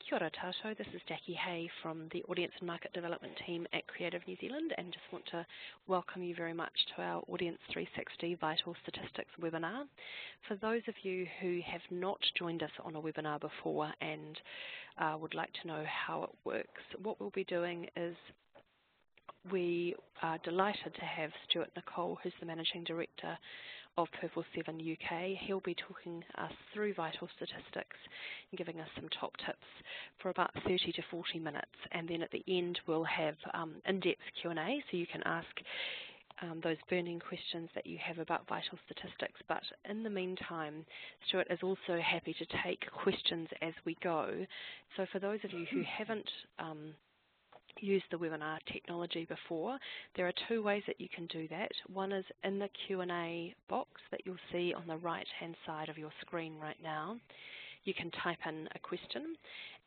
Kia ora tātou, this is Jackie Hay from the Audience and Market Development team at Creative New Zealand, and just want to welcome you very much to our Audience 360 Vital Statistics webinar. For those of you who have not joined us on a webinar before and would like to know how it works, what we'll be doing is we are delighted to have Stuart Nicolle, who's the Managing Director of Purple 7 UK. He'll be talking us through vital statistics and giving us some top tips for about 30 to 40 minutes, and then at the end we'll have in-depth Q&A, so you can ask those burning questions that you have about vital statistics. But in the meantime, Stuart is also happy to take questions as we go. So for those of you who haven't used the webinar technology before, there are two ways that you can do that. One is in the Q&A box that you'll see on the right hand side of your screen right now. You can type in a question,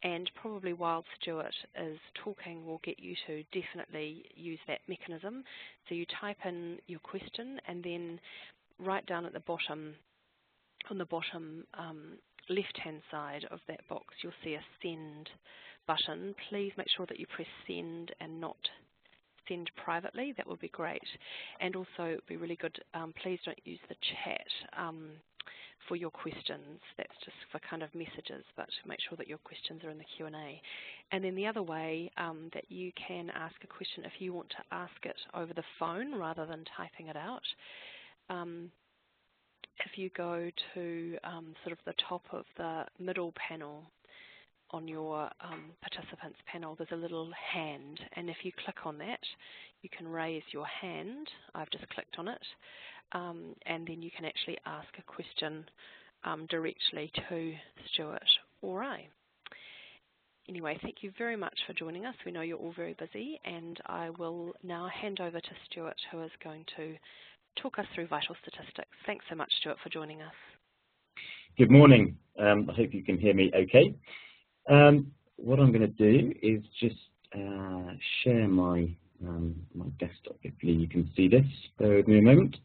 and probably while Stuart is talking we'll get you to definitely use that mechanism. So you type in your question, and then right down at the bottom, on the bottom left hand side of that box, you'll see a send button. Please make sure that you press send and not send privately. That would be great. And also it would be really good, please don't use the chat for your questions. That's just for kind of messages, but make sure that your questions are in the Q&A. And then the other way that you can ask a question, if you want to ask it over the phone rather than typing it out, if you go to sort of the top of the middle panel on your participants panel, there's a little hand, and if you click on that, you can raise your hand. I've just clicked on it, and then you can actually ask a question directly to Stuart or I. Anyway, thank you very much for joining us. We know you're all very busy, and I will now hand over to Stuart, who is going to talk us through vital statistics. Thanks so much, Stuart, for joining us. Good morning. I hope you can hear me okay. What I'm going to do is just share my my desktop. Hopefully you can see this. Bear with me a moment.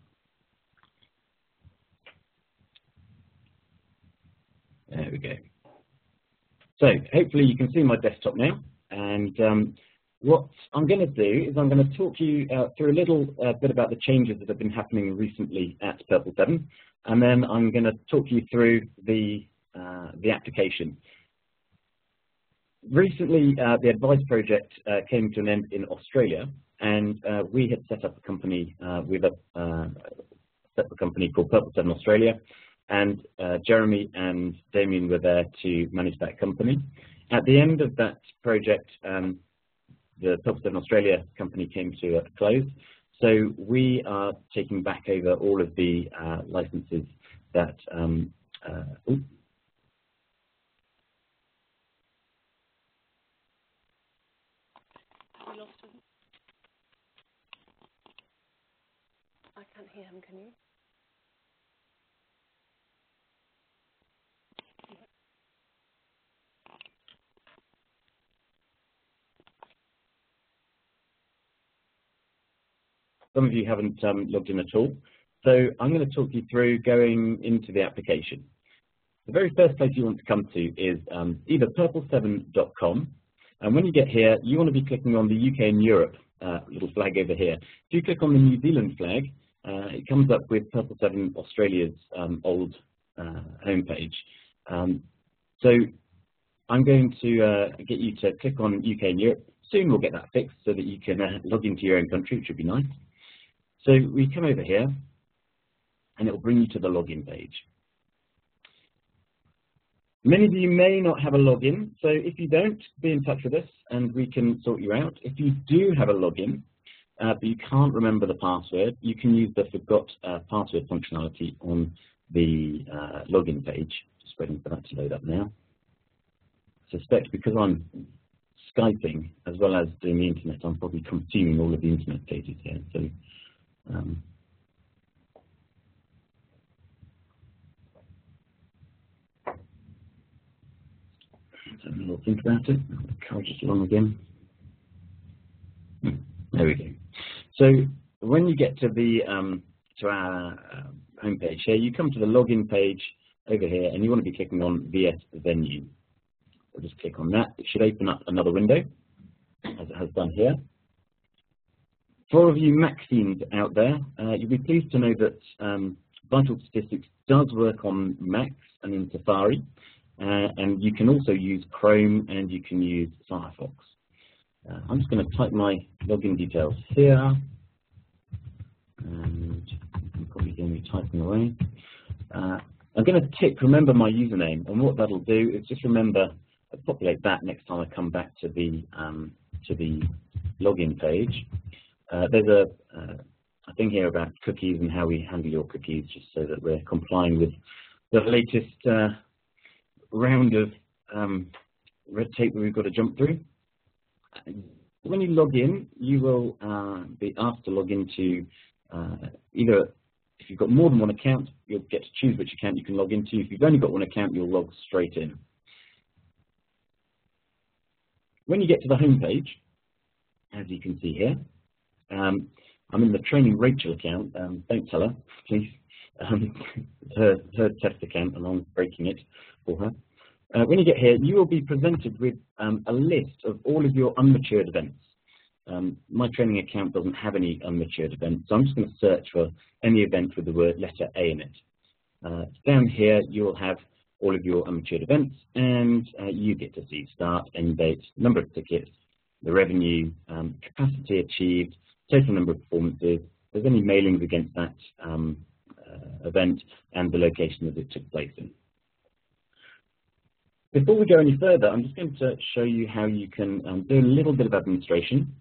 There we go. So hopefully you can see my desktop now. And what I'm going to do is I'm going to talk you through a little bit about the changes that have been happening recently at Purple 7, and then I'm going to talk you through the application. Recently, the Advice project came to an end in Australia, and we had set up a company with a separate company called Purple 7 Australia, and Jeremy and Damien were there to manage that company. At the end of that project, the Postal Sectors Australia company came to a close, so we are taking back over all of the licenses that. I can't hear him, can you? Some of you haven't logged in at all, so I'm going to talk you through going into the application. The very first place you want to come to is either purple7.com, and when you get here, you want to be clicking on the UK and Europe little flag over here. If you click on the New Zealand flag, it comes up with Purple 7 Australia's old homepage. So I'm going to get you to click on UK and Europe. Soon we'll get that fixed so that you can log into your own country, which would be nice. So we come over here, and it will bring you to the login page. Many of you may not have a login, so if you don't, be in touch with us and we can sort you out. If you do have a login, but you can't remember the password, you can use the forgot password functionality on the login page. Just waiting for that to load up now. I suspect because I'm Skyping as well as doing the internet, I'm probably consuming all of the internet pages here. So let's have a little think about it. Encourage it along again. There we go. So when you get to the to our homepage here, you come to the login page over here, and you want to be clicking on VS Venue. I'll just click on that. It should open up another window, as it has done here. For all of you Mac fiends out there, you'll be pleased to know that Vital Statistics does work on Macs and in Safari, and you can also use Chrome and you can use Firefox. I'm just going to type my login details here, and you can probably hear me typing away. I'm going to tick remember my username, and what that'll do is just remember, populate that next time I come back to the login page. There's a thing here about cookies and how we handle your cookies, just so that we're complying with the latest round of red tape that we've got to jump through. When you log in, you will be asked to log into either, if you've got more than one account, you'll get to choose which account you can log into. If you've only got one account, you'll log straight in. When you get to the home page, as you can see here, I'm in the Training Rachel account. Don't tell her, please. Her test account, and I'm breaking it for her. When you get here, you will be presented with a list of all of your unmatured events. My training account doesn't have any unmatured events, so I'm just going to search for any event with the word letter A in it. Down here, you'll have all of your unmatured events, and you get to see start, end date, number of tickets, the revenue, capacity achieved, total number of performances, if there's any mailings against that event, and the location that it took place in. Before we go any further, I'm just going to show you how you can do a little bit of administration.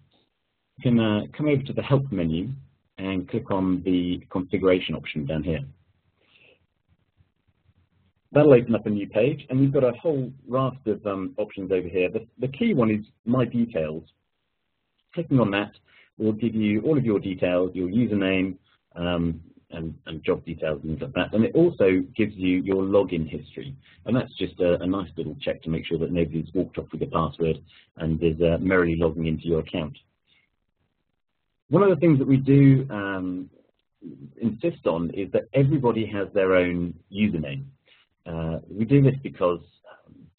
You can come over to the Help menu and click on the configuration option down here. That'll open up a new page, and you've got a whole raft of options over here. The key one is My Details. Clicking on that will give you all of your details, your username, and job details and things like that. And it also gives you your login history. And that's just a nice little check to make sure that nobody's walked off with your password and is merrily logging into your account. One of the things that we do insist on is that everybody has their own username. We do this because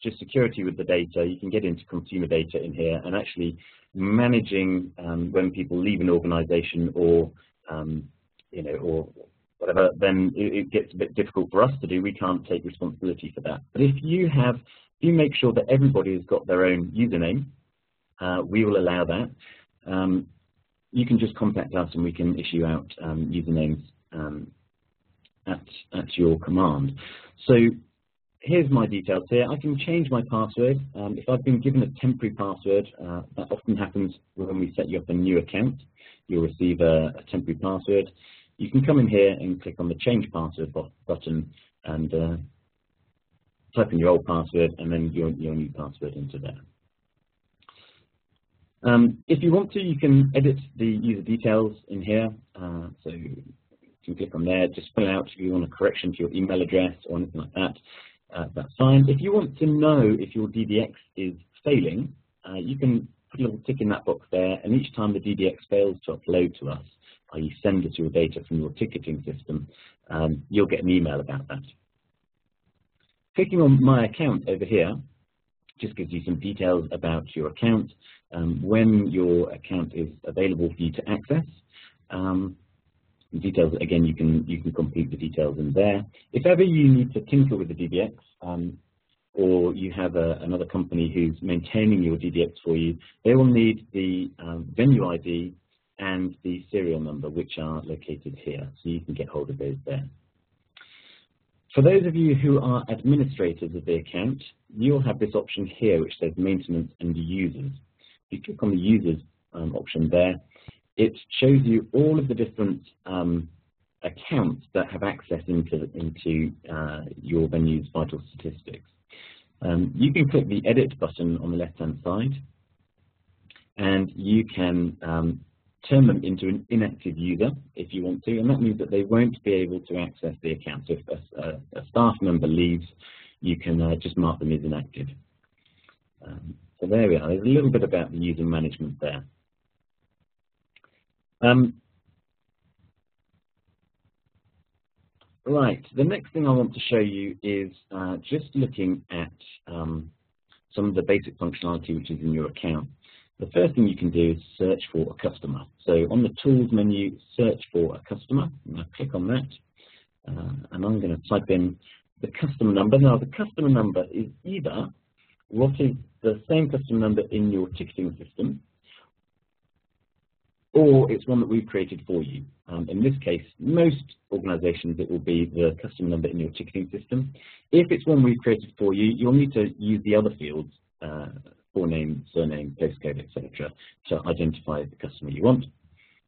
just security with the data, you can get into consumer data in here, and actually managing when people leave an organization or or whatever, then it gets a bit difficult for us to do. We can't take responsibility for that. But if you make sure that everybody has got their own username, we will allow that. You can just contact us and we can issue out usernames at your command. So here's my details here. I can change my password. If I've been given a temporary password, that often happens when we set you up a new account. You'll receive a temporary password. You can come in here and click on the Change Password button and type in your old password and then your new password into there. If you want to, you can edit the user details in here. So you can click on there, just fill out if you want a correction to your email address or anything like that. That's fine. If you want to know if your DDX is failing, you can put a little tick in that box there, and each time the DDX fails to upload to us, or you send us your data from your ticketing system, you'll get an email about that. Clicking on My Account over here just gives you some details about your account, when your account is available for you to access. Details, again, you can complete the details in there. If ever you need to tinker with the DDX, or you have another company who's maintaining your DDX for you, they will need the venue ID and the serial number, which are located here, so you can get hold of those there. For those of you who are administrators of the account, you'll have this option here which says Maintenance and Users. If you click on the Users option there, it shows you all of the different accounts that have access into your venue's vital statistics. You can click the Edit button on the left-hand side, and you can turn them into an inactive user if you want to, and that means that they won't be able to access the account. So if a staff member leaves, you can just mark them as inactive. So there we are. There's a little bit about the user management there. Right, the next thing I want to show you is just looking at some of the basic functionality which is in your account, the first thing you can do is search for a customer. So on the Tools menu, search for a customer, and I'll click on that, and I'm going to type in the customer number. Now, the customer number is either what is the same customer number in your ticketing system, or it's one that we've created for you. In this case, most organizations, it will be the customer number in your ticketing system. If it's one we've created for you, you'll need to use the other fields, forename, surname, postcode, etc., to identify the customer you want.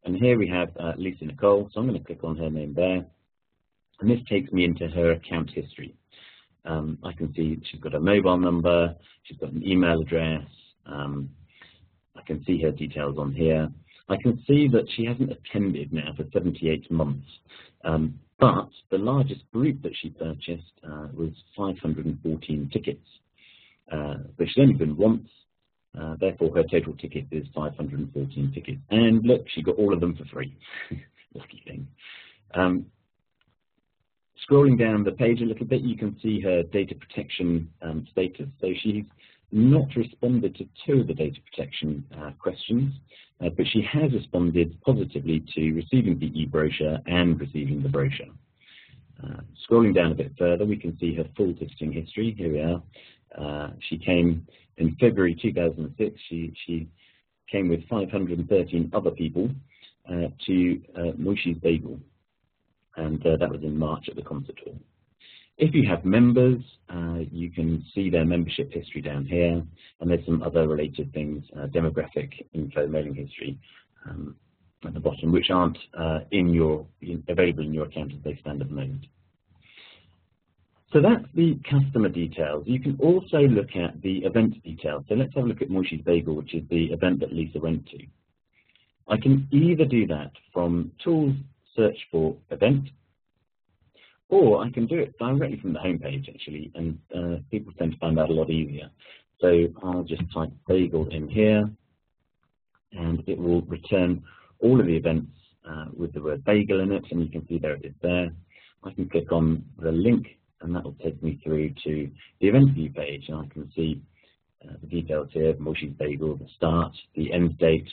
And here we have Lisa Nicole, so I'm going to click on her name there, and this takes me into her account history. I can see she's got a mobile number, she's got an email address, I can see her details on here. I can see that she hasn't attended now for 78 months, but the largest group that she purchased was 514 tickets, but she's only been once, therefore her total ticket is 514 tickets. And look, she got all of them for free. Lucky thing. Scrolling down the page a little bit, you can see her data protection status. So she's not responded to 2 of the data protection questions, but she has responded positively to receiving the e-brochure and receiving the brochure. Scrolling down a bit further, we can see her full ticketing history. Here we are. She came in February 2006. She came with 513 other people to Moishi's Bagel, and that was in March at the concert hall. If you have members, you can see their membership history down here, and there's some other related things, demographic info, mailing history at the bottom, which aren't available in your account as they stand at the moment. So that's the customer details. You can also look at the event details. So let's have a look at Moishi's Bagel, which is the event that Lisa went to. I can either do that from Tools, search for event, or I can do it directly from the home page, actually, and people tend to find that a lot easier. So I'll just type bagel in here, and it will return all of the events with the word bagel in it, and you can see there it is there. I can click on the link, and that will take me through to the event view page, and I can see the details here, Moishi's Bagel, the start, the end date,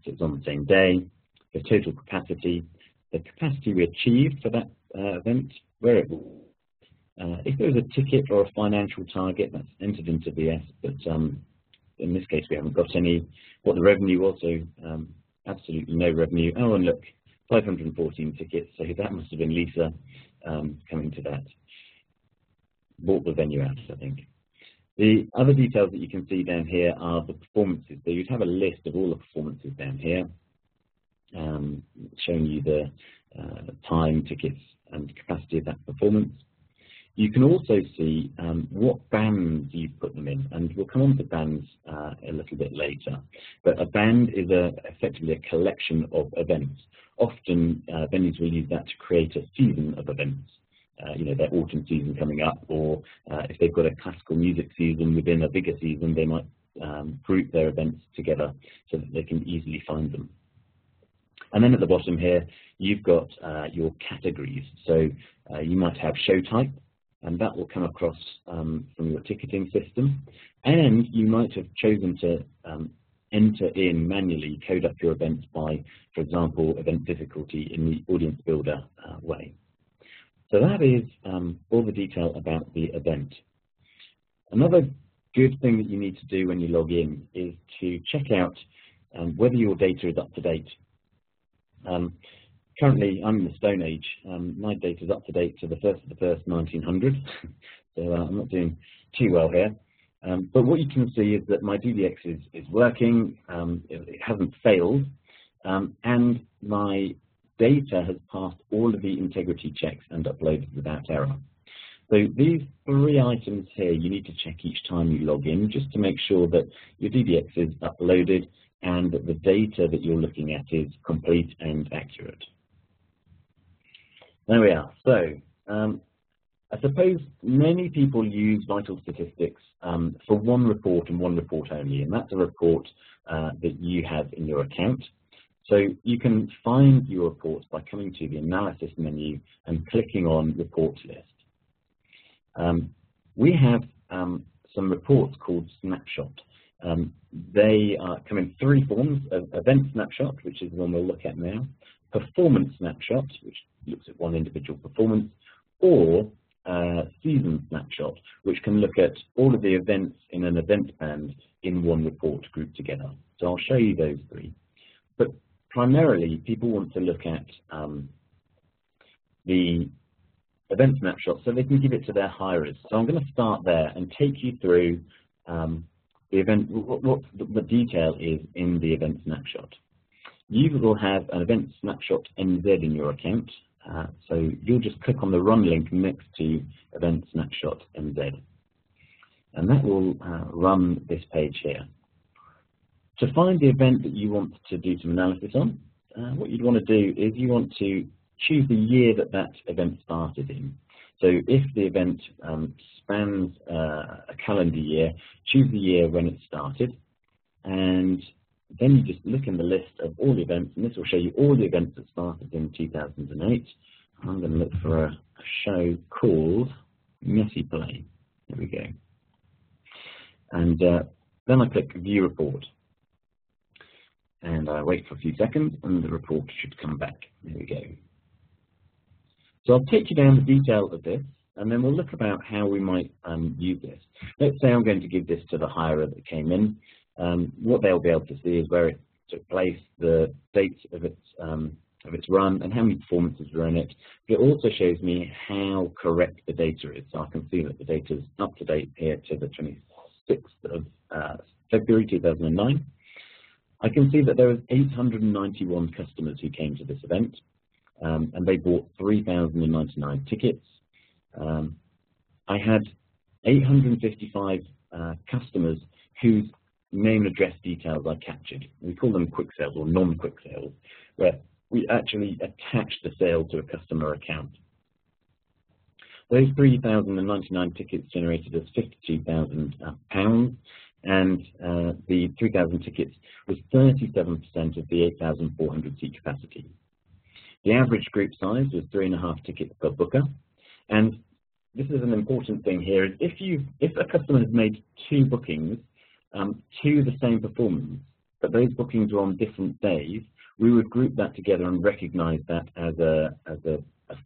so it's on the same day, the total capacity, the capacity we achieved for that event, where it will. If there's a ticket or a financial target, that's entered into VS, but in this case we haven't got any. What the revenue was, so absolutely no revenue. Oh, and look, 514 tickets, so that must have been Lisa coming to that. Bought the venue out, I think. The other details that you can see down here are the performances. So you'd have a list of all the performances down here, showing you the time, tickets, and capacity of that performance. You can also see what bands you've put them in, and we'll come on to bands a little bit later. But a band is effectively a collection of events. Often venues will use that to create a season of events. You know, their autumn season coming up, or if they've got a classical music season within a bigger season, they might group their events together so that they can easily find them. And then at the bottom here, you've got your categories. So you might have show type, and that will come across from your ticketing system. And you might have chosen to enter in manually, code up your events by, for example, event difficulty in the audience builder way. So that is all the detail about the event. Another good thing that you need to do when you log in is to check out whether your data is up to date. Currently, I'm in the Stone Age. My data is up to date to the 1st of the 1st, 1900, so I'm not doing too well here. But what you can see is that my DDX is working, it hasn't failed, and my data has passed all of the integrity checks and uploaded without error. So these 3 items here you need to check each time you log in, just to make sure that your DDX is uploaded and that the data that you're looking at is complete and accurate. There we are. So I suppose many people use Vital Statistics for one report and one report only, and that's a report that you have in your account. So you can find your reports by coming to the Analysis menu and clicking on Reports List. We have some reports called Snapshot. They come in three forms: event snapshot, which is the one we'll look at now; performance snapshot, which looks at one individual performance; or season snapshot, which can look at all of the events in an event band in one report grouped together. So I'll show you those three. But primarily, people want to look at the event snapshot so they can give it to their hirers. So I'm going to start there and take you through the event, what the detail is in the event snapshot. You will have an event snapshot NZ in your account. So you'll just click on the run link next to event snapshot NZ. And that will run this page here. To find the event that you want to do some analysis on, what you'd want to do is you want to choose the year that that event started in. So if the event spans a calendar year, choose the year when it started, and then you just look in the list of all the events, and this will show you all the events that started in 2008. I'm going to look for a show called Messy Play. There we go. And then I click View Report. And I wait for a few seconds, and the report should come back. There we go. So I'll take you down the detail of this, and then we'll look about how we might use this. Let's say I'm going to give this to the hirer that came in. What they'll be able to see is where it took place, the date of its run, and how many performances were in it. It also shows me how correct the data is. So I can see that the data is up to date here to the 26th of February 2009. I can see that there was 891 customers who came to this event, and they bought 3,099 tickets. I had 855 customers whose name and address details I captured. We call them quick sales or non-quick sales, where we actually attach the sale to a customer account. Those 3,099 tickets generated us £52,000, and the 3,000 tickets was 37% of the 8,400 seat capacity. The average group size was 3.5 tickets per booker, and this is an important thing here. Is if a customer has made 2 bookings to the same performance, but those bookings were on different days, we would group that together and recognize that as a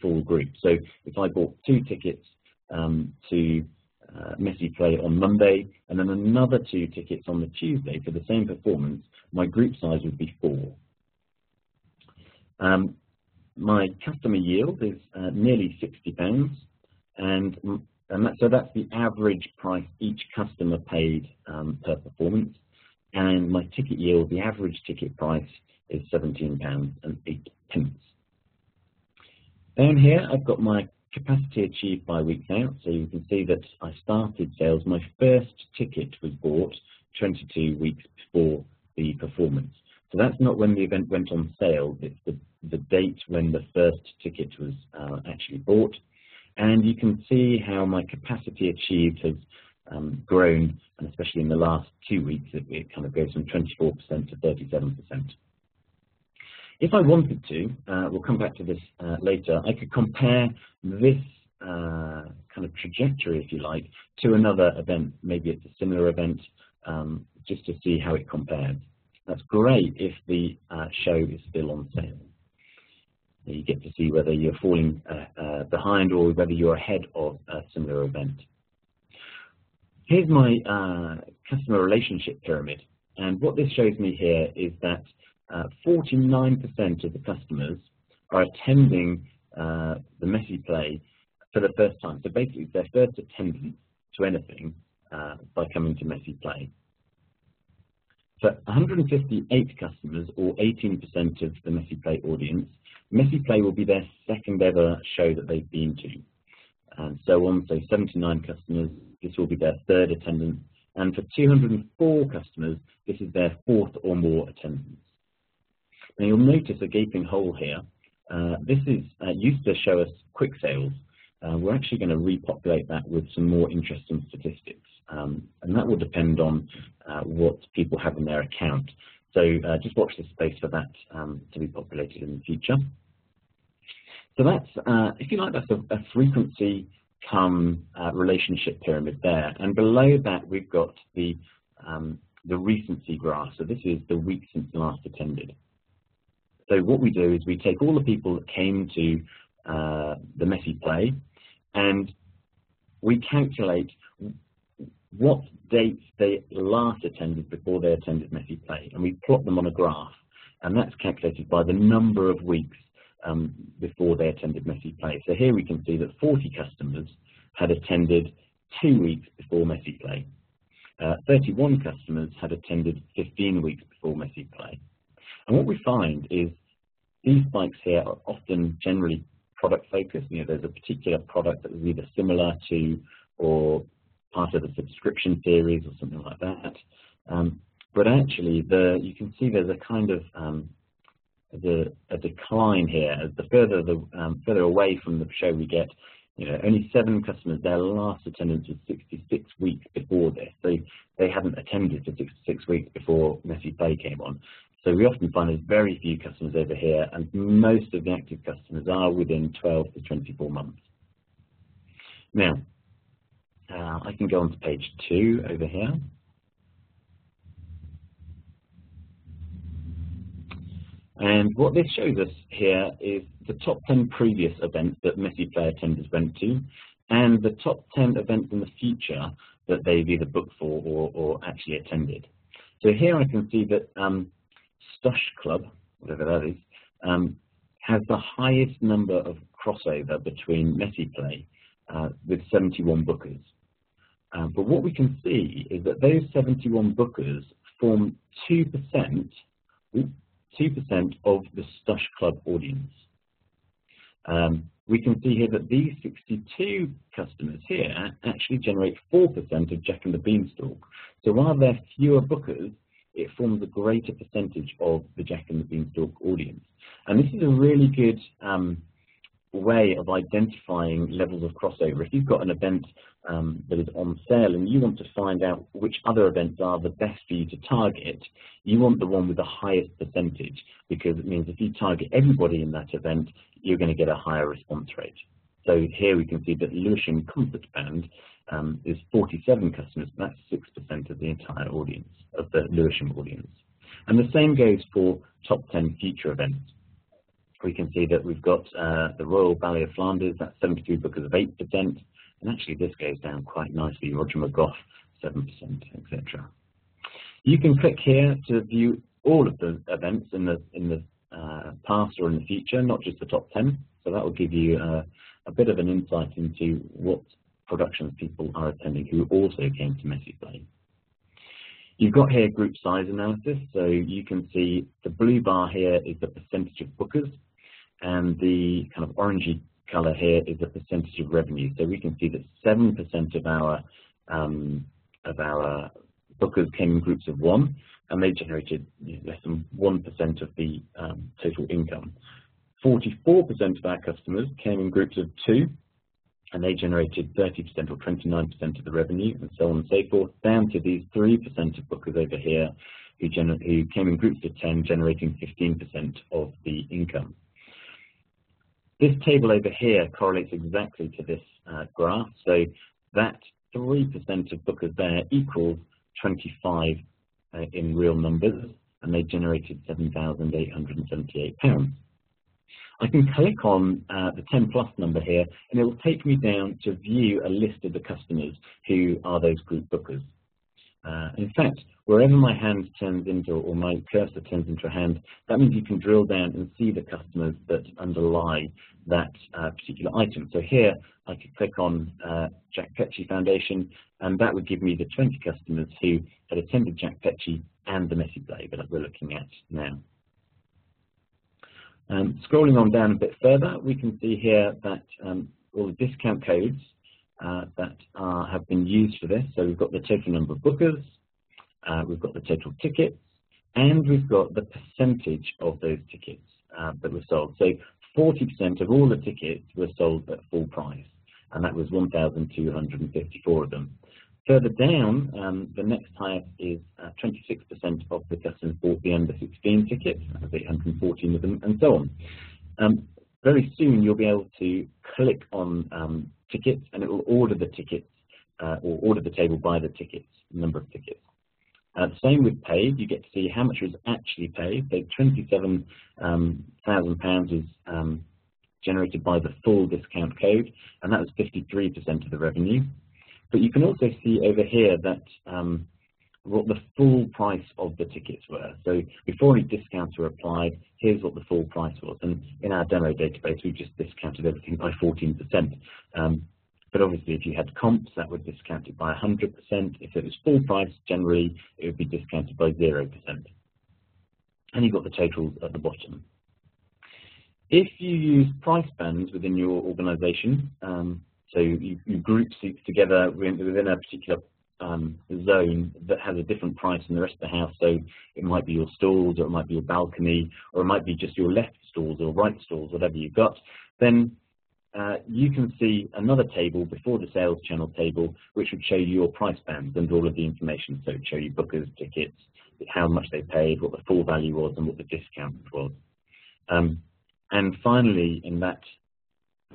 full group. So if I bought 2 tickets to Messy Play on Monday, and then another 2 tickets on the Tuesday for the same performance, my group size would be 4. My customer yield is nearly £60, so that's the average price each customer paid per performance. And my ticket yield, the average ticket price, is £17.08. Down here, I've got my capacity achieved by weeks out, so you can see that I started sales. My first ticket was bought 22 weeks before the performance. So that's not when the event went on sale, it's the date when the first ticket was actually bought. And you can see how my capacity achieved has grown, and especially in the last 2 weeks, it kind of goes from 24% to 37%. If I wanted to, we'll come back to this later, I could compare this kind of trajectory, if you like, to another event. Maybe it's a similar event, just to see how it compares. That's great if the show is still on sale. You get to see whether you're falling behind or whether you're ahead of a similar event. Here's my customer relationship pyramid, and what this shows me here is that 49% of the customers are attending the Messy Play for the first time. So basically, it's their first attendance to anything by coming to Messy Play. For 158 customers, or 18% of the Messy Play audience, Messy Play will be their second ever show that they've been to, and so on. So 79 customers, this will be their third attendance, and for 204 customers, this is their fourth or more attendance. Now you'll notice a gaping hole here. This is used to show us quick sales. We're actually going to repopulate that with some more interesting statistics, and that will depend on what people have in their account. So just watch this space for that to be populated in the future. So that's, if you like, that's a frequency come relationship pyramid there, and below that we've got the recency graph. So this is the week since last attended. So what we do is we take all the people that came to the Messy Play, and we calculate what dates they last attended before they attended Messy Play, and we plot them on a graph, and that's calculated by the number of weeks before they attended Messy Play. So here we can see that 40 customers had attended 2 weeks before Messy Play. 31 customers had attended 15 weeks before Messy Play. And what we find is these spikes here are often generally product focused. You know, there's a particular product that was either similar to or part of the subscription series or something like that. But actually, you can see there's a kind of a decline here as the further away from the show we get. You know, only 7 customers, their last attendance was 66 weeks before this. So they hadn't attended for 66 weeks before Messy Play came on. So we often find there's very few customers over here, and most of the active customers are within 12 to 24 months. Now, I can go on to page 2 over here. And what this shows us here is the top 10 previous events that Messy Play attenders went to, and the top 10 events in the future that they've either booked for or actually attended. So here I can see that Stush Club, whatever that is, has the highest number of crossover between Messy Play with 71 bookers. But what we can see is that those 71 bookers form 2% of the Stush Club audience. We can see here that these 62 customers here actually generate 4% of Jack and the Beanstalk. So while there are fewer bookers, it forms a greater percentage of the Jack and the Beanstalk audience. And this is a really good way of identifying levels of crossover. If you've got an event that is on sale and you want to find out which other events are the best for you to target, you want the one with the highest percentage, because it means if you target everybody in that event, you're going to get a higher response rate. So here we can see that Lewisham Concert Band is 47 customers. That's 6% of the entire audience, of the Lewisham audience. And the same goes for top 10 future events. We can see that we've got the Royal Ballet of Flanders, that's 73 bookers of 8%, and actually this goes down quite nicely, Roger McGough, 7%, etc. You can click here to view all of the events in the past or in the future, not just the top 10, so that will give you a bit of an insight into what productions people are attending who also came to Messy Play. You've got here group size analysis, so you can see the blue bar here is the percentage of bookers, and the kind of orangey colour here is the percentage of revenue. So we can see that 7% of our bookers came in groups of 1, and they generated less than 1% of the total income. 44% of our customers came in groups of 2, and they generated 30% or 29% of the revenue, and so on and so forth, down to these 3% of bookers over here who came in groups of 10, generating 15% of the income. This table over here correlates exactly to this graph, so that 3% of bookers there equals 25 in real numbers, and they generated £7,878. I can click on the 10 plus number here, and it will take me down to view a list of the customers who are those group bookers. In fact, wherever my hand turns into, or my cursor turns into a hand, that means you can drill down and see the customers that underlie that particular item. So here, I could click on Jack Petchey Foundation, and that would give me the 20 customers who had attended Jack Petchey and the Messy Play that we're looking at now. Scrolling on down a bit further, we can see here that all the discount codes that have been used for this. So we've got the total number of bookers, we've got the total tickets, and we've got the percentage of those tickets that were sold. So 40% of all the tickets were sold at full price, and that was 1,254 of them. Further down, the next highest is 26% of the customers bought the under 16 tickets, that was 814 of them, and so on. Very soon you'll be able to click on tickets, and it will order the tickets or order the table by the tickets, number of tickets. Same with paid. You get to see how much was actually paid. So £27,000 is generated by the full discount code, and that was 53% of the revenue. But you can also see over here that what the full price of the tickets were. So before any discounts were applied, here's what the full price was. And in our demo database, we've just discounted everything by 14%. But obviously, if you had comps, that would discount it by 100%. If it was full price, generally, it would be discounted by 0%. And you've got the totals at the bottom. If you use price bands within your organization, so you group seats together within a particular zone that has a different price than the rest of the house, so it might be your stalls, or it might be your balcony, or it might be just your left stalls or right stalls, whatever you've got, then you can see another table before the sales channel table, which would show you your price bands and all of the information. So it would show you bookers, tickets, how much they paid, what the full value was, and what the discount was. And finally, in that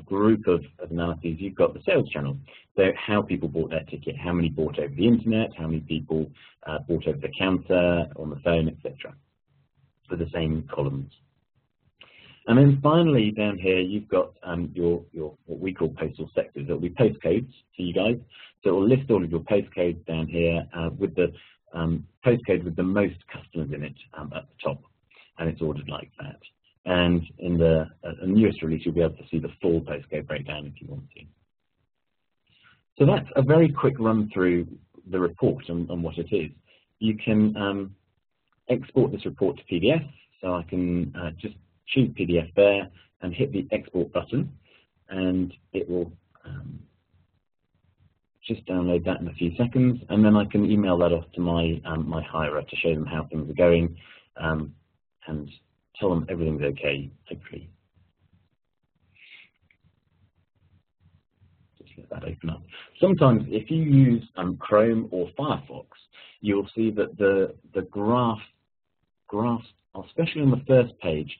group of analyses, you've got the sales channel. So how people bought their ticket, how many bought over the internet, how many people bought over the counter, on the phone, etc. For the same columns. And then finally, down here, you've got your what we call postal sectors. It'll be postcodes for you guys. So it will list all of your postcodes down here with the postcode with the most customers in it at the top, and it's ordered like that. And in the newest release, you'll be able to see the full postcode breakdown if you want to. So that's a very quick run through the report and what it is. You can export this report to PDF. So I can just choose PDF there and hit the export button, and it will just download that in a few seconds, and then I can email that off to my my hirer to show them how things are going and tell them everything's okay, hopefully. Just let that open up. Sometimes if you use Chrome or Firefox, you'll see that the graphs, especially on the first page,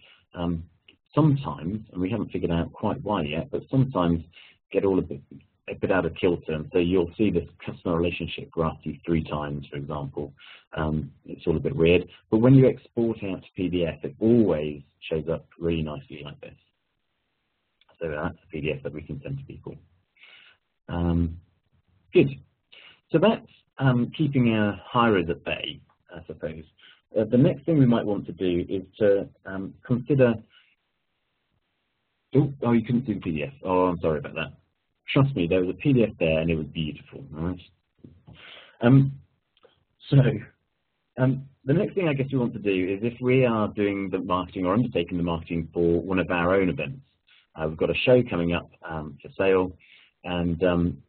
sometimes, and we haven't figured out quite why yet, but sometimes get all a bit out of kilter. And so you'll see this customer relationship graph 3 times, for example. It's all a bit weird. But when you export out to PDF, it always shows up really nicely like this. So that's a PDF that we can send to people. Good. So that's keeping our hirers at bay, I suppose. The next thing we might want to do is to consider. Oh, you couldn't see the PDF. Oh, I'm sorry about that. Trust me, there was a PDF there, and it was beautiful. All right. The next thing I guess we want to do is if we are doing the marketing or undertaking the marketing for one of our own events. We've got a show coming up for sale, and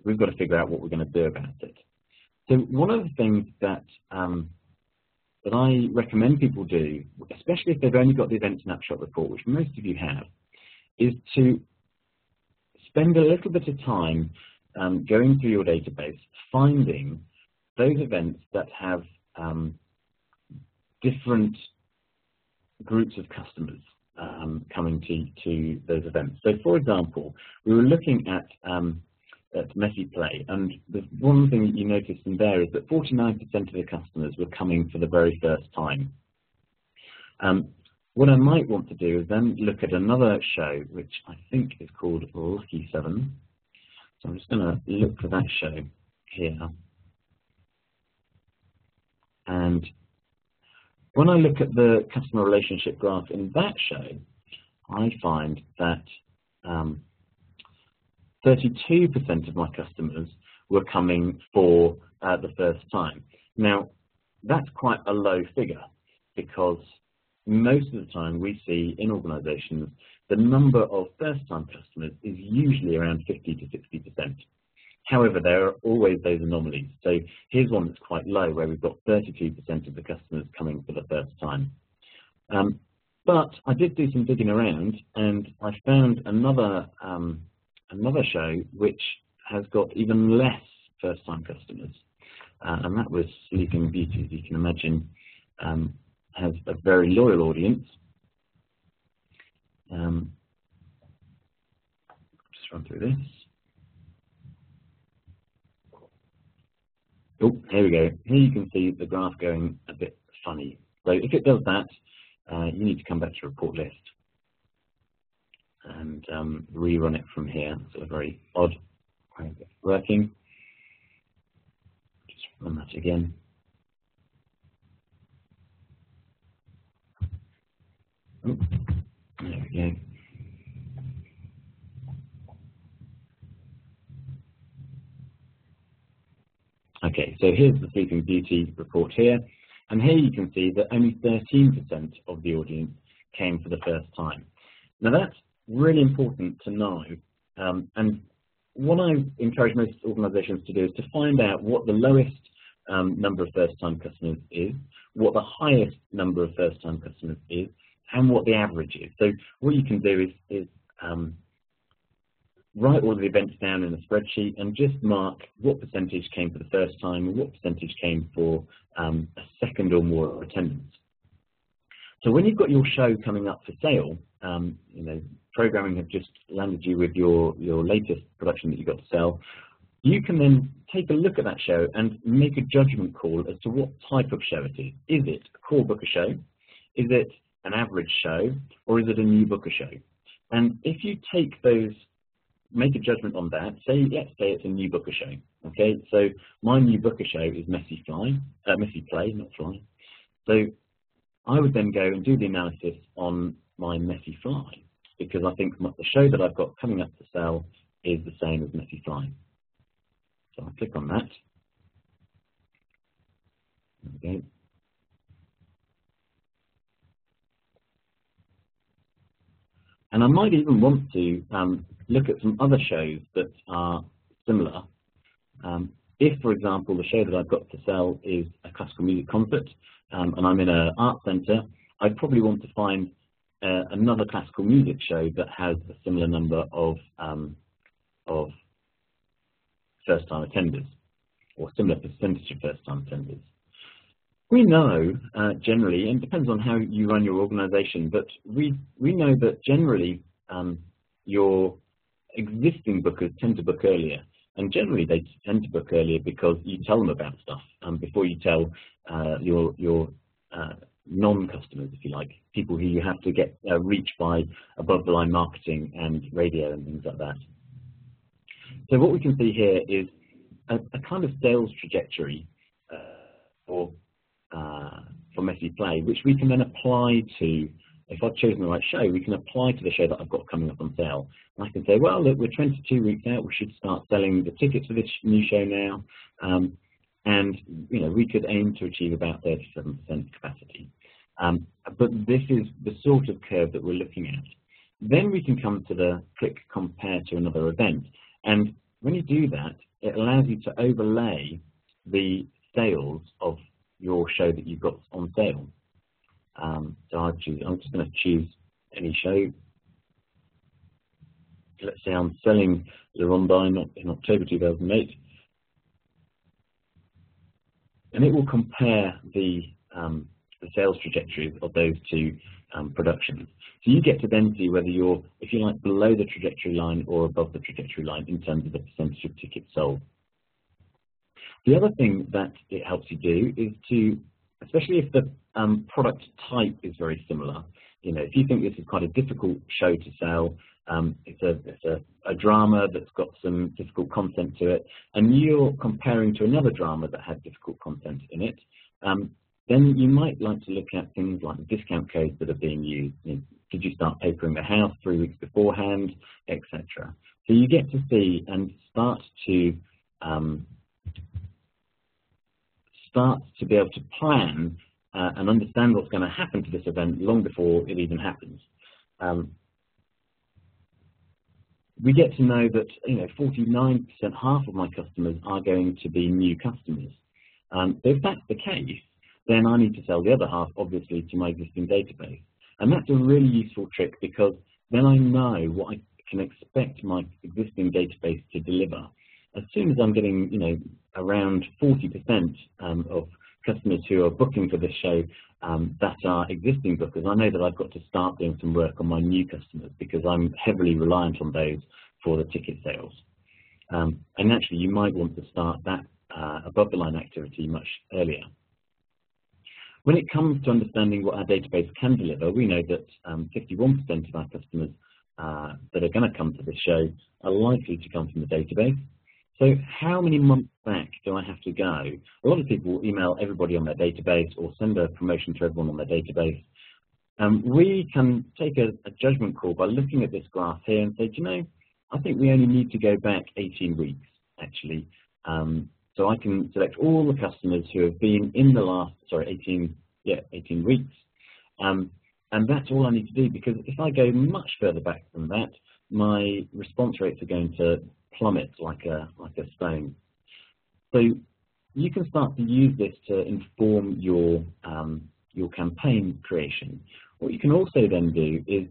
we've got to figure out what we're going to do about it. So one of the things that that I recommend people do, especially if they've only got the event snapshot report, which most of you have, is to spend a little bit of time going through your database, finding those events that have different groups of customers coming to those events. So, for example, we were looking at Messy Play, and the one thing that you noticed in there is that 49% of the customers were coming for the very first time. What I might want to do is then look at another show, which I think is called Lucky 7. So I'm just going to look for that show here. And when I look at the customer relationship graph in that show, I find that 32% of my customers were coming for the first time. Now, that's quite a low figure, because most of the time we see in organizations the number of first-time customers is usually around 50 to 60%. However, there are always those anomalies. So here's one that's quite low, where we've got 32% of the customers coming for the first time. But I did do some digging around, and I found another show which has got even less first-time customers, and that was Sleeping Beauty, as you can imagine. Has a very loyal audience. Just run through this. Oh, here we go. Here you can see the graph going a bit funny. So if it does that, you need to come back to report list and rerun it from here. So a very odd way of working. Just run that again. Oh, there we go. Okay, so here's the Sleeping Beauty report here, and here you can see that only 13% of the audience came for the first time. Now that's really important to know, and what I encourage most organisations to do is to find out what the lowest number of first-time customers is, what the highest number of first-time customers is, and what the average is. So what you can do is write all of the events down in a spreadsheet and just mark what percentage came for the first time and what percentage came for a second or more attendance. So when you've got your show coming up for sale, you know, programming have just landed you with your latest production that you've got to sell, you can then take a look at that show and make a judgment call as to what type of show it is. Is it a core booker show? Is it an average show? Or is it a new booker show? And if you take those, make a judgment on that, say, let's say it's a new booker show, okay? So my new booker show is Messy Play, not Fly. So I would then go and do the analysis on my Messy Fly, because I think the show that I've got coming up to sell is the same as Messy Fly. So I'll click on that. There we go. And I might even want to look at some other shows that are similar. If, for example, the show that I've got to sell is a classical music concert, and I'm in an art centre, I'd probably want to find another classical music show that has a similar number of first-time attenders, or similar percentage of first-time attenders. We know generally, and it depends on how you run your organisation, but we know that generally your existing bookers tend to book earlier, and generally they tend to book earlier because you tell them about stuff before you tell your non-customers, if you like, people who you have to get reach by above-the-line marketing and radio and things like that. So what we can see here is a kind of sales trajectory for Messy Play, which we can then apply to, if I've chosen the right show, we can apply to the show that I've got coming up on sale. And I can say, well, look, we're 22 weeks out, we should start selling the tickets for this new show now, and you know, we could aim to achieve about 37% capacity. But this is the sort of curve that we're looking at. Then we can come to the click compare to another event, and when you do that, it allows you to overlay the sales of your show that you've got on sale. So I'm just going to choose any show. Let's say I'm selling the Rondine in October 2008, and it will compare the sales trajectories of those two productions. So you get to then see whether you're, if you like, below the trajectory line or above the trajectory line in terms of the percentage of tickets sold. The other thing that it helps you do is to, especially if the product type is very similar, you know, if you think this is quite a difficult show to sell, it's a drama that's got some difficult content to it, and you're comparing to another drama that has difficult content in it, then you might like to look at things like the discount codes that are being used. You know, did you start papering the house 3 weeks beforehand, etc. So you get to see and start to be able to plan and understand what's going to happen to this event long before it even happens. We get to know that, you know, 49%, half of my customers are going to be new customers. If that's the case, then I need to sell the other half, obviously, to my existing database. And that's a really useful trick, because then I know what I can expect my existing database to deliver. As soon as I'm getting, you know, around 40% of customers who are booking for this show that are existing bookers, I know that I've got to start doing some work on my new customers, because I'm heavily reliant on those for the ticket sales. And actually, you might want to start that above the line activity much earlier. When it comes to understanding what our database can deliver, we know that 51% of our customers that are going to come to this show are likely to come from the database. So how many months back do I have to go? A lot of people email everybody on their database or send a promotion to everyone on their database. We can take a judgment call by looking at this graph here and say, do you know, I think we only need to go back 18 weeks, actually. So I can select all the customers who have been in the last, 18 weeks. And that's all I need to do, because if I go much further back than that, my response rates are going to plummet like a stone. So you can start to use this to inform your campaign creation. What you can also then do is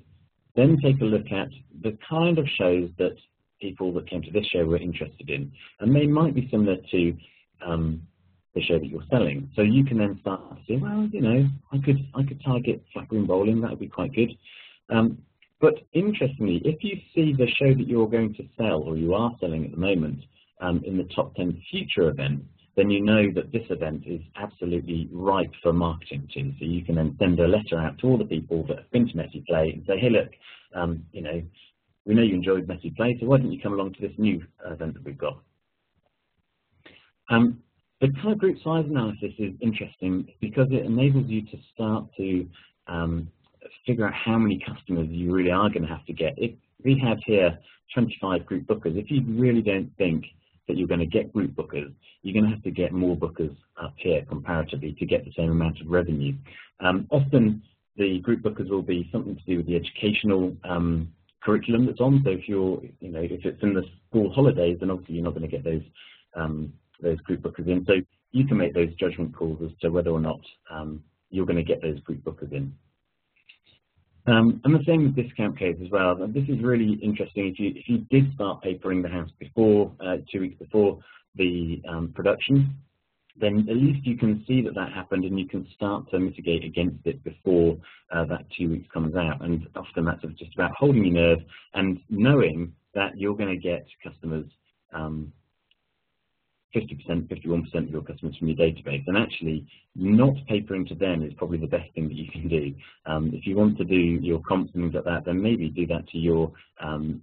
then take a look at the kind of shows that people that came to this show were interested in, and they might be similar to the show that you're selling. So you can then start to say, well, you know, I could target flat green bowling. That would be quite good. But interestingly, if you see the show that you're going to sell, or you are selling at the moment, in the top 10 future events, then you know that this event is absolutely ripe for marketing too. So you can then send a letter out to all the people that have been to Messy Play and say, hey, look, you know, we know you enjoyed Messy Play, so why don't you come along to this new event that we've got? The kind of group size analysis is interesting because it enables you to start to figure out how many customers you really are going to have to get. If we have here 25 group bookers, if you really don't think that you're going to get group bookers, you're going to have to get more bookers up here comparatively to get the same amount of revenue. Often the group bookers will be something to do with the educational curriculum that's on. So if you're, you know, if it's in the school holidays, then obviously you're not going to get those group bookers in. So you can make those judgment calls as to whether or not you're going to get those group bookers in. And the same with discount codes as well. And this is really interesting. If you did start papering the house before 2 weeks before the production, then at least you can see that that happened, and you can start to mitigate against it before that 2 weeks comes out. And often that's just about holding your nerve and knowing that you're going to get customers, 50%, 51% of your customers from your database, and actually not papering to them is probably the best thing that you can do. If you want to do your comps and things like that, then maybe do that to your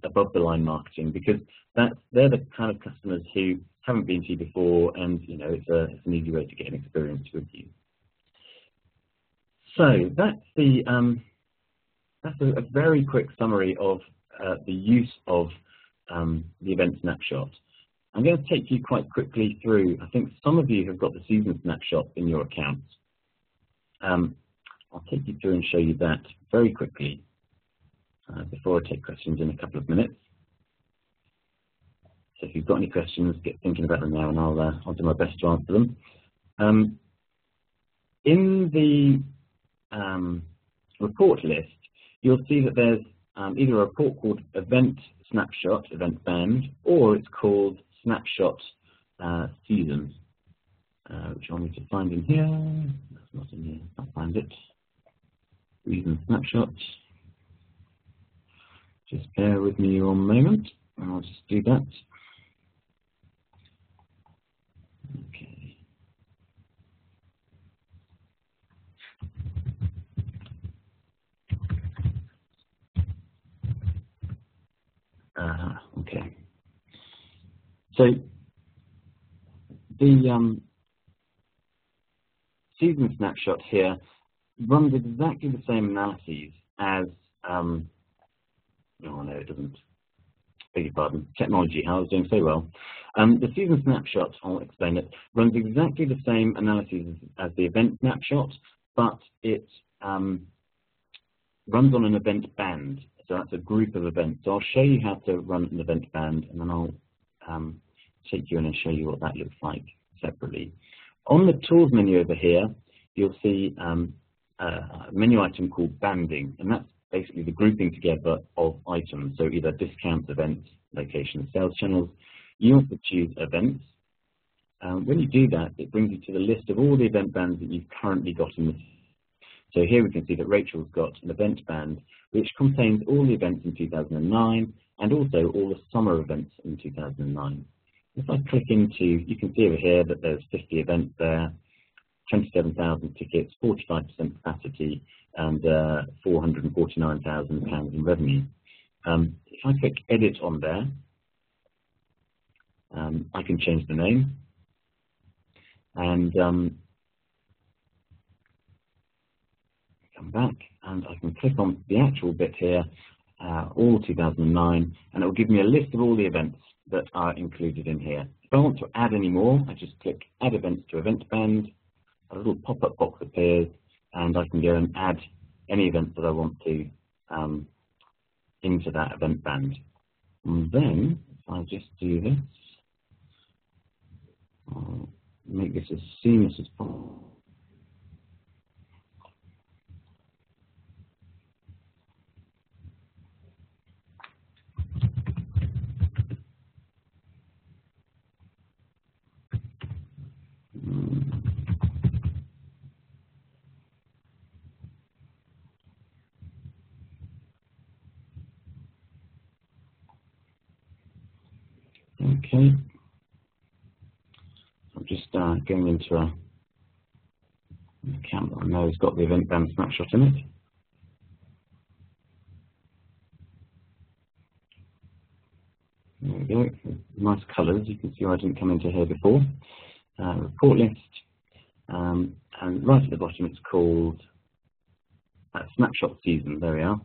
above the line marketing, because they're the kind of customers who haven't been to you before, and you know it's an easy way to get an experience with you. So that's a very quick summary of the use of the event snapshot. I'm going to take you quite quickly through. I think some of you have got the season snapshot in your accounts. I'll take you through and show you that very quickly before I take questions in a couple of minutes. So if you've got any questions, get thinking about them now, and I'll do my best to answer them. In the report list, you'll see that there's either a report called Event Snapshot, Event Band, or it's called Snapshot Seasons, which I need to find in here. That's not in here. I'll find it. Season Snapshot. Just bear with me one moment, and I'll just do that. Okay. Okay. So the season snapshot here runs exactly the same analyses as, oh no, it doesn't. Beg your pardon. Technology, I was doing so well. The season snapshot, I'll explain it, runs exactly the same analyses as the event snapshot, but it runs on an event band. So that's a group of events. So I'll show you how to run an event band, and then I'll take you in and show you what that looks like separately. On the tools menu over here, you'll see a menu item called banding, and that's basically the grouping together of items. So either discounts, events, locations, sales channels. You want to choose events. When you do that, it brings you to the list of all the event bands that you've currently got in this. So here we can see that Rachel's got an event band which contains all the events in 2009 and also all the summer events in 2009. if I click into, you can see over here that there's 50 events there, 27,000 tickets, 45% capacity, and £449,000 in revenue. If I click edit on there, I can change the name, and come back, and I can click on the actual bit here, all 2009, and it will give me a list of all the events that are included in here. If I want to add any more, I just click Add Events to Event Band, a little pop-up box appears, and I can go and add any events that I want to into that event band. And then, if I just do this, I'll make this as seamless as possible. Okay, I'm just going into an account that I know has got the event band snapshot in it. There we go, nice colours. You can see I didn't come into here before. Report list, and right at the bottom it's called Snapshot Season. There we are.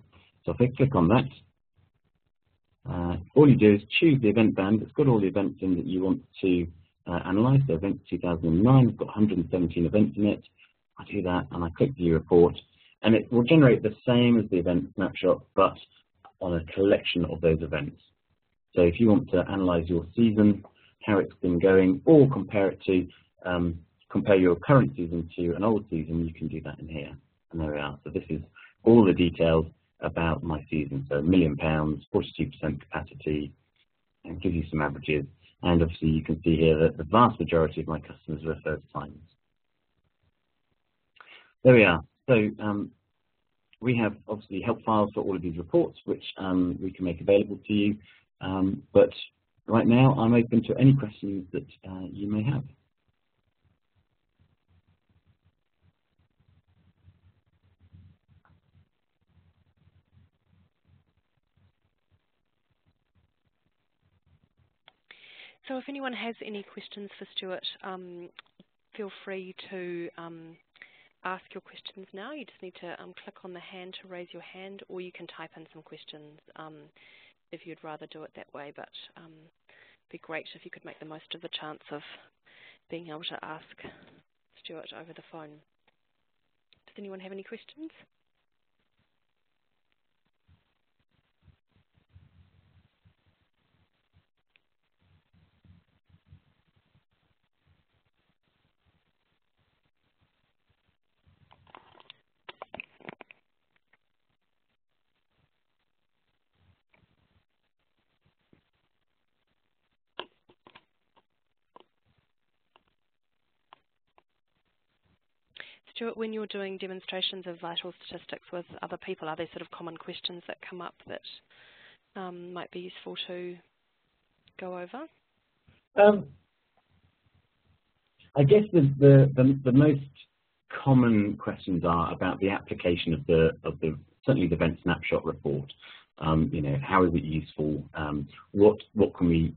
So if I click on that, all you do is choose the event band. It's got all the events in that you want to analyse. So event 2009, it's got 117 events in it. I do that and I click View Report, and it will generate the same as the event snapshot, but on a collection of those events. So if you want to analyse your season, how it's been going, or compare it to compare your current season to an old season, you can do that in here. And there we are. So this is all the details about my season. So £1 million, 42% capacity, and gives you some averages. And obviously you can see here that the vast majority of my customers were first timers. There we are. So we have obviously help files for all of these reports, which we can make available to you. But right now I'm open to any questions that you may have. So if anyone has any questions for Stuart, feel free to ask your questions now. You just need to click on the hand to raise your hand, or you can type in some questions if you'd rather do it that way. But it'd be great if you could make the most of the chance of being able to ask Stuart over the phone. Does anyone have any questions? Stuart, when you're doing demonstrations of vital statistics with other people, are there sort of common questions that come up that might be useful to go over? I guess the most common questions are about the application of the certainly the event snapshot report. You know, how is it useful? How can we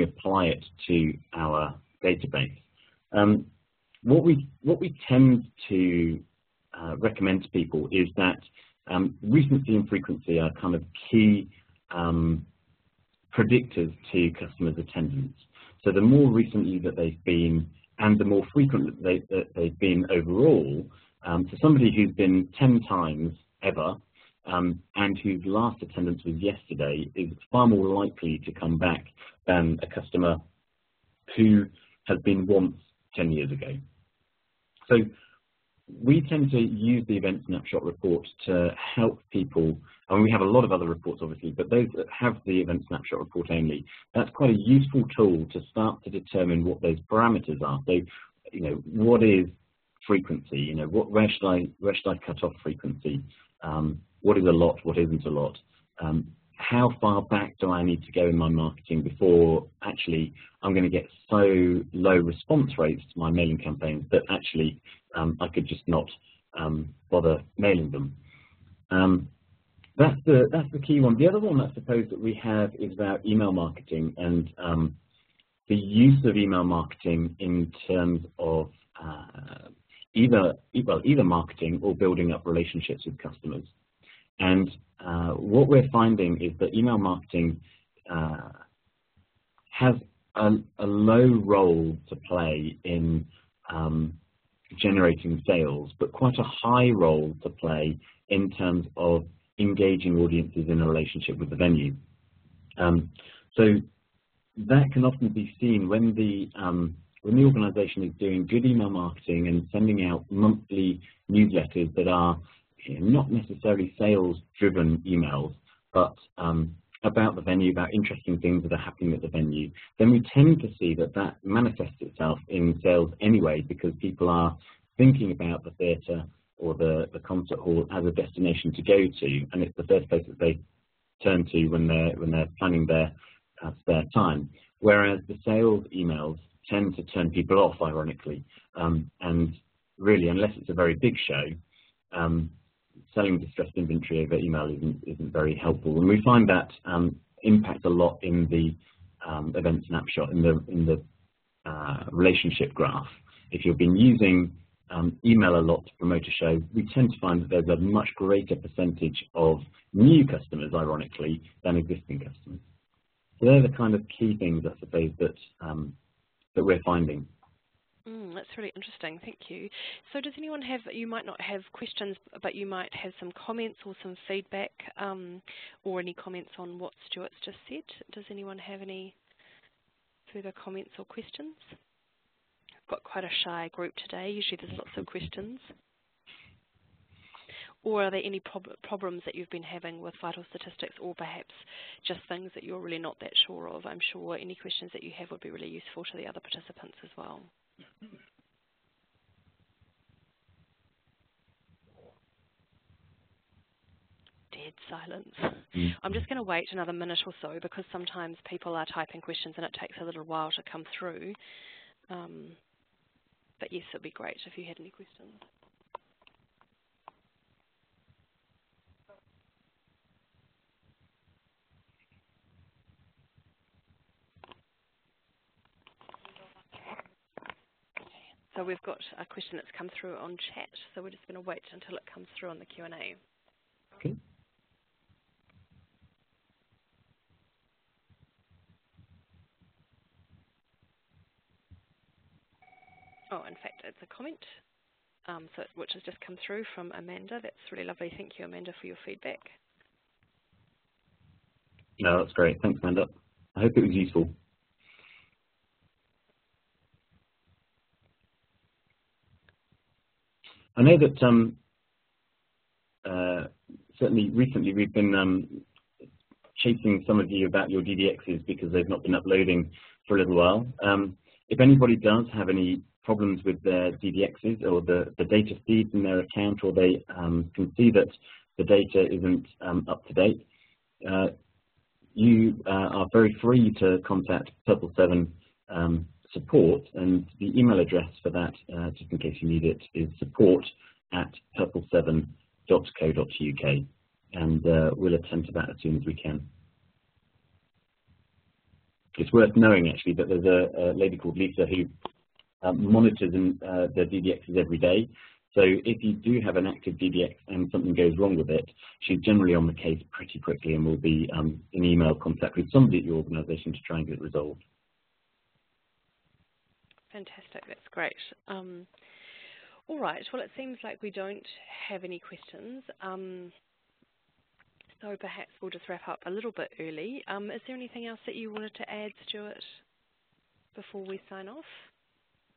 apply it to our database? What we tend to recommend to people is that recency and frequency are kind of key predictors to customers' attendance. So the more recently that they've been, and the more frequent that they've been overall, so somebody who's been 10 times ever and whose last attendance was yesterday is far more likely to come back than a customer who has been once 10 years ago. So we tend to use the event snapshot report to help people, and we have a lot of other reports obviously, but those that have the event snapshot report only, that's quite a useful tool to start to determine what those parameters are. So, you know, what is frequency? You know, where should I cut off frequency? What is a lot? What isn't a lot? how far back do I need to go in my marketing before actually I'm going to get so low response rates to my mailing campaigns that actually I could just not bother mailing them. That's the key one. The other one I suppose that we have is about email marketing and the use of email marketing in terms of either marketing or building up relationships with customers. And what we're finding is that email marketing has a low role to play in generating sales, but quite a high role to play in terms of engaging audiences in a relationship with the venue. So that can often be seen when the organisation is doing good email marketing and sending out monthly newsletters that are not necessarily sales-driven emails, but about the venue, about interesting things that are happening at the venue. Then we tend to see that that manifests itself in sales anyway, because people are thinking about the theatre or the concert hall as a destination to go to, and it's the first place that they turn to when they're planning their spare time. Whereas the sales emails tend to turn people off, ironically, and really, unless it's a very big show, selling distressed inventory over email isn't very helpful. And we find that impact a lot in the event snapshot, in the relationship graph. If you've been using email a lot to promote a show, we tend to find that there's a much greater percentage of new customers, ironically, than existing customers. So they're the kind of key things, I suppose, that we're finding. That's really interesting, thank you. So does anyone have, you might not have questions, but you might have some comments or some feedback or any comments on what Stuart's just said? Does anyone have any further comments or questions? I've got quite a shy group today, usually there's lots of questions. Or are there any problems that you've been having with vital statistics, or perhaps just things that you're really not that sure of? I'm sure any questions that you have would be really useful to the other participants as well. Dead silence. I'm just going to wait another minute or so, because sometimes people are typing questions and it takes a little while to come through. But yes, it'd be great if you had any questions. So we've got a question that's come through on chat, so we're just going to wait until it comes through on the Q&A. Okay. Oh, in fact, it's a comment, which has just come through from Amanda. That's really lovely. Thank you, Amanda, for your feedback. No, that's great. Thanks, Amanda. I hope it was useful. I know that certainly recently we've been chasing some of you about your DDXs because they've not been uploading for a little while. If anybody does have any problems with their DDXs or the data feeds in their account, or they can see that the data isn't up to date, you are very free to contact Purple 7 support, and the email address for that, just in case you need it, is support@purple7.co.uk, and we'll attend to that as soon as we can. It's worth knowing, actually, that there's a lady called Lisa who monitors the DDXs every day. So if you do have an active DDX and something goes wrong with it, she's generally on the case pretty quickly and will be in email contact with somebody at your organisation to try and get it resolved. Fantastic, that's great. All right, well, it seems like we don't have any questions. So perhaps we'll just wrap up a little bit early. Is there anything else that you wanted to add, Stuart, before we sign off?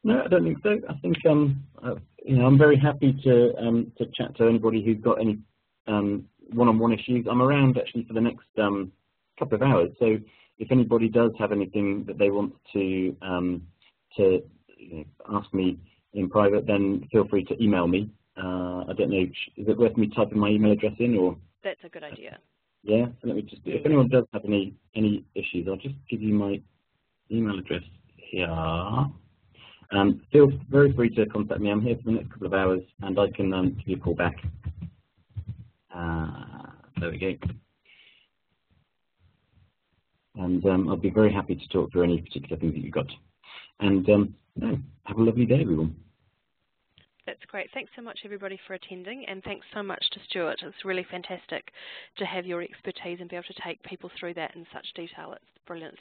No, I don't think so. I think I'm very happy to chat to anybody who's got any one-on-one issues. I'm around actually for the next couple of hours. So if anybody does have anything that they want to ask me in private, then feel free to email me. I don't know, is it worth me typing my email address in, or? That's a good idea. Yeah, so let me just, if anyone does have any issues, I'll just give you my email address here. Feel very free to contact me. I'm here for the next couple of hours, and I can give you a call back. There we go. And I'll be very happy to talk through any particular things that you've got. And have a lovely day, everyone. That's great. Thanks so much, everybody, for attending, and thanks so much to Stuart. It's really fantastic to have your expertise and be able to take people through that in such detail. It's brilliant.